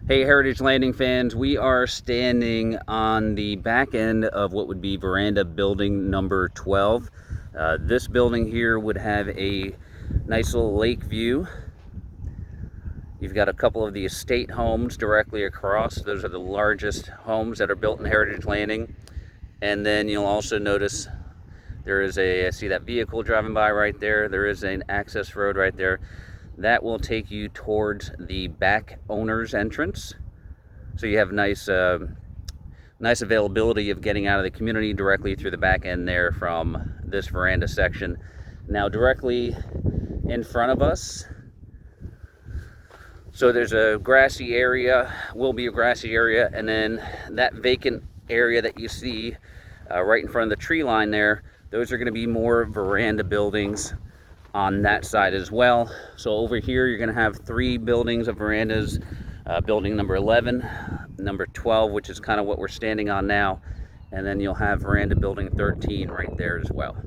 Hey Heritage Landing fans, we are standing on the back end of what would be Veranda building number 12. This building here would have a nice little lake view. You've got a couple of the estate homes directly across. Those are the largest homes that are built in Heritage Landing. And then you'll also notice there is see that vehicle driving by right there. There is an access road right there. That will take you towards the back owner's entrance. So you have nice availability of getting out of the community directly through the back end there from this veranda section. Now directly in front of us, so there's a grassy area, will be a grassy area, and then that vacant area that you see right in front of the tree line there, those are going to be more veranda buildings on that side as well. So over here you're going to have 3 buildings of verandas, building number 11, number 12, which is kind of what we're standing on now, and then you'll have veranda building 13 right there as well.